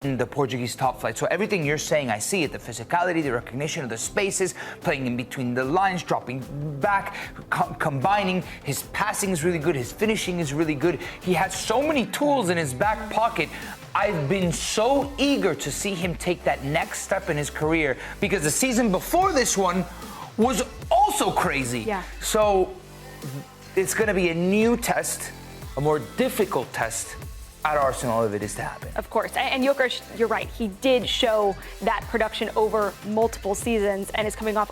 the Portuguese top flight. So everything you're saying, I see it. The physicality, the recognition of the spaces, playing in between the lines, dropping back, combining. His passing is really good. His finishing is really good. He has so many tools in his back pocket. I've been so eager to see him take that next step in his career because the season before this one was also crazy. Yeah. So it's going to be a new test, a more difficult test at Arsenal if it is to happen. Of course. And Gyökeres, you're right. He did show that production over multiple seasons and is coming off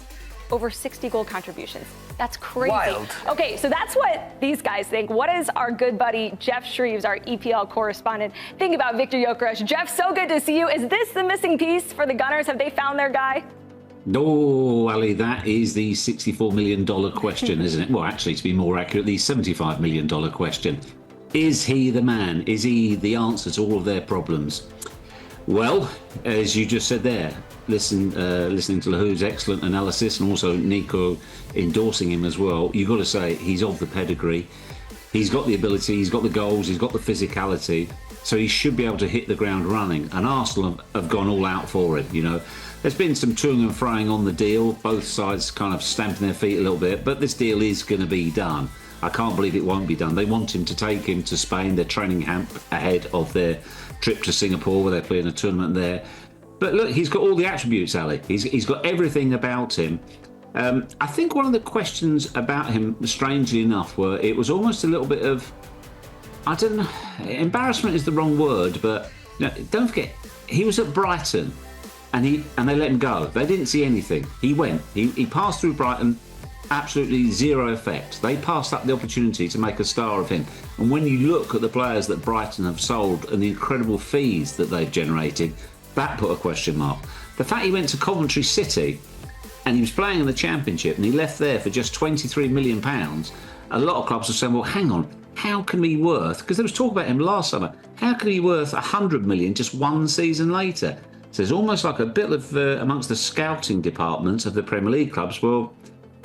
over 60 goal contributions. That's crazy. Wild. Okay, so that's what these guys think. What does our good buddy Jeff Shreves, our EPL correspondent, think about Viktor Gyökeres? Jeff, so good to see you. Is this the missing piece for the Gunners? Have they found their guy? No, Ali, that is the $64 million question, isn't it? Well, actually, to be more accurate, the $75 million question. Is he the man? Is he the answer to all of their problems? Well, as you just said there, listening to Lahoud's excellent analysis and also Nico endorsing him as well, you've got to say he's of the pedigree. He's got the ability, he's got the goals, he's got the physicality, so he should be able to hit the ground running. And Arsenal have gone all out for it, you know. There's been some toing and froing on the deal, both sides kind of stamping their feet a little bit, but this deal is going to be done. I can't believe it won't be done. They want him to take him to Spain, their training camp ahead of their trip to Singapore where they're playing a tournament there. But look, he's got all the attributes, Ali. He's got everything about him. I think one of the questions about him, strangely enough, it was almost a little bit of, I don't know, embarrassment is the wrong word, but don't forget, he was at Brighton and they let him go. They didn't see anything. He went. He passed through Brighton. Absolutely zero effect. They passed up the opportunity to make a star of him. And when you look at the players that Brighton have sold and the incredible fees that they've generated, that put a question mark. The fact he went to Coventry City and he was playing in the Championship and he left there for just £23 million, a lot of clubs are saying, well, hang on, how can he be worth, because there was talk about him last summer, how can he be worth 100 million just one season later? So there's almost like a bit of, amongst the scouting departments of the Premier League clubs, well,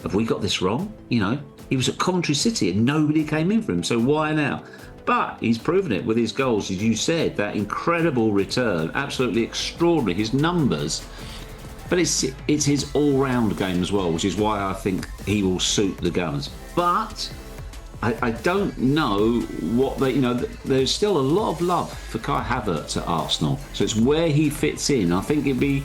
have we got this wrong? You know, he was at Coventry City and nobody came in for him, so why now? But he's proven it with his goals, as you said, that incredible return, absolutely extraordinary, his numbers. But it's his all-round game as well, which is why I think he will suit the Gunners. But I don't know what they, there's still a lot of love for Kai Havertz at Arsenal, so it's where he fits in. I think it'd be,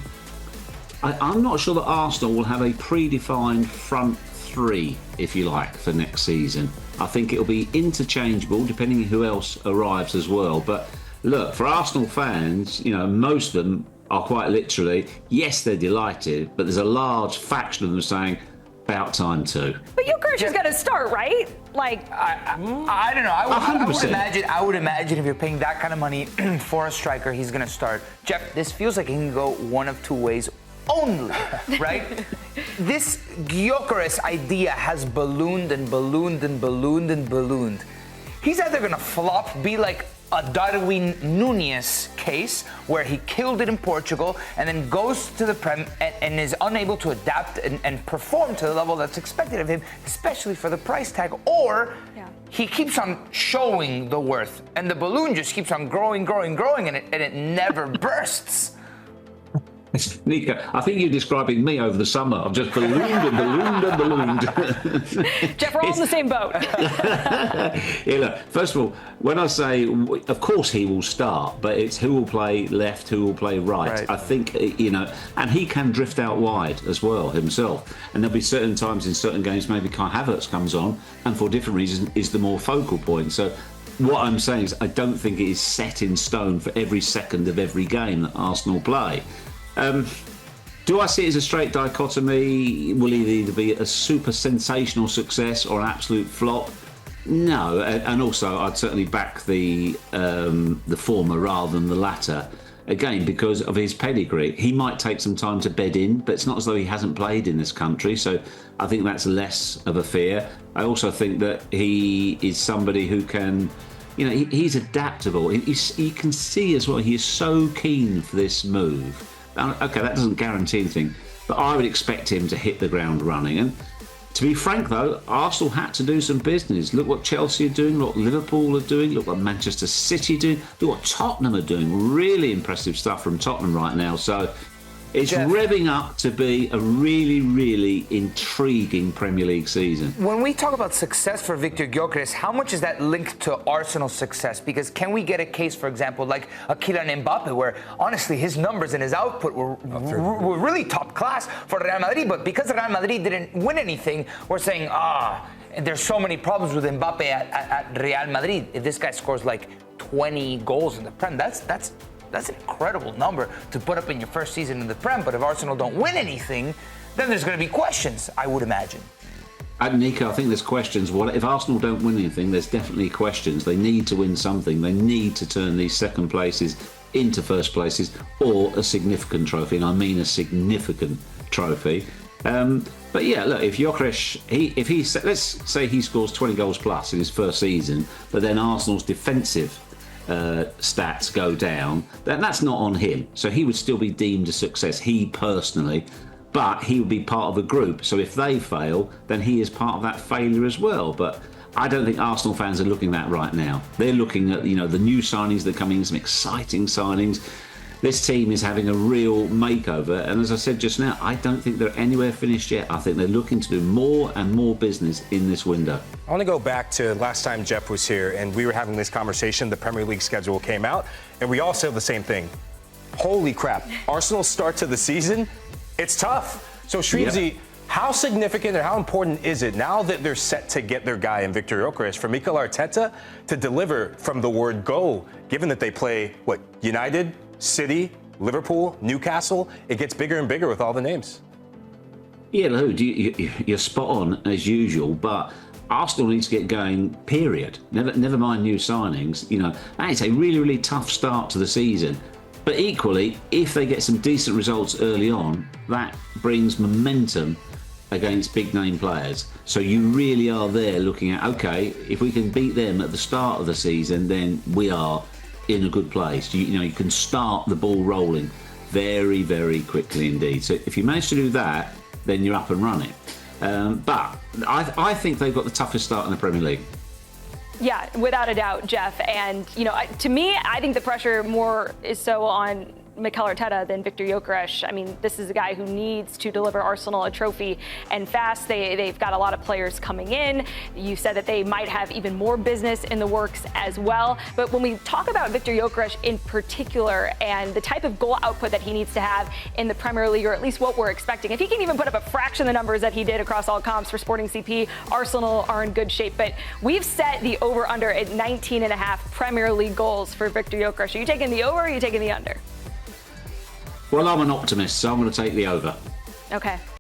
I'm not sure that Arsenal will have a predefined front three, if you like, for next season. I think it'll be interchangeable depending on who else arrives as well. But look, for Arsenal fans, most of them are quite literally, yes, they're delighted, but there's a large faction of them saying, about time too. But Gyökeres is going to start, right? Like, I don't know. I would imagine if you're paying that kind of money for a striker, he's going to start. Jeff, this feels like he can go one of two ways only, right? This Gyökeres idea has ballooned and ballooned and ballooned and ballooned. He's either going to flop, be like a Darwin Núñez case where he killed it in Portugal and then goes to the Prem and is unable to adapt and perform to the level that's expected of him, especially for the price tag, or he keeps on showing the worth and the balloon just keeps on growing and it never bursts. Nico, I think you're describing me over the summer. I've just ballooned and ballooned and ballooned. Jeff, we're all in the same boat. Look, first of all, when I say, of course he will start, but it's who will play left, who will play right. I think, and he can drift out wide as well himself. And there'll be certain times in certain games, maybe Kai Havertz comes on, and for different reasons is the more focal point. So what I'm saying is I don't think it is set in stone for every second of every game that Arsenal play. Do I see it as a straight dichotomy? Will he either be a super sensational success or an absolute flop? No, and also I'd certainly back the former rather than the latter. Again, because of his pedigree, he might take some time to bed in, but it's not as though he hasn't played in this country. So I think that's less of a fear. I also think that he is somebody who can, he's adaptable. You can see as well, he is so keen for this move. Okay, that doesn't guarantee anything, but I would expect him to hit the ground running. And To be frank, though, Arsenal had to do some business. Look what Chelsea are doing, look what Liverpool are doing, look what Manchester City are doing, look what Tottenham are doing. Really impressive stuff from Tottenham right now. So it's Jeff, revving up to be a really, really intriguing Premier League season. when we talk about success for Viktor Gyökeres, how much is that linked to Arsenal's success? Because can we get a case, for example, like a Kylian Mbappe, where honestly his numbers and his output were really top class for Real Madrid, but because Real Madrid didn't win anything, we're saying, there's so many problems with Mbappe at Real Madrid. If this guy scores like 20 goals in the Prem, that's an incredible number to put up in your first season in the Prem. But if Arsenal don't win anything, then there's going to be questions, I would imagine. Nico, I think there's questions. Well, if Arsenal don't win anything, there's definitely questions. They need to win something. They need to turn these second places into first places or a significant trophy. And I mean a significant trophy. But yeah, look, if Gyökeres, let's say he scores 20 goals plus in his first season, but then Arsenal's defensive stats go down, then that's not on him. So he would still be deemed a success, he personally, but he would be part of a group. So if they fail, then he is part of that failure as well. But I don't think Arsenal fans are looking at that right now. They're looking at, the new signings that are coming in, some exciting signings. This team is having a real makeover, and as I said just now, I don't think they're anywhere finished yet. I think they're looking to do more and more business in this window. I want to go back to last time Jeff was here, and we were having this conversation. The Premier League schedule came out, and we all said the same thing. Holy crap, Arsenal's start to the season, it's tough. So, Shrevesy, how significant and how important is it now that they're set to get their guy in Viktor Gyökeres for Mikel Arteta to deliver from the word go, given that they play, United, City, Liverpool, Newcastle? It gets bigger and bigger with all the names. Yeah, Lude, you're spot on as usual, but Arsenal needs to get going, period. Never mind new signings. That is a really, really tough start to the season. But equally, if they get some decent results early on, that brings momentum against big name players. So you really are there looking at, okay, if we can beat them at the start of the season, then we are in a good place. You can start the ball rolling very, very quickly indeed. So if you manage to do that, then you're up and running. But I think they've got the toughest start in the Premier League. Yeah, without a doubt, Jeff. And, to me, I think the pressure more is so on Mikel Arteta than Viktor Gyökeres. I mean, this is a guy who needs to deliver Arsenal a trophy and fast. They've got a lot of players coming in. You said that they might have even more business in the works as well. But when we talk about Viktor Gyökeres in particular and the type of goal output that he needs to have in the Premier League, or at least what we're expecting, if he can even put up a fraction of the numbers that he did across all comps for Sporting CP, Arsenal are in good shape. But we've set the over-under at 19.5 Premier League goals for Viktor Gyökeres. Are you taking the over or are you taking the under? Well, I'm an optimist, so I'm going to take the over. Okay.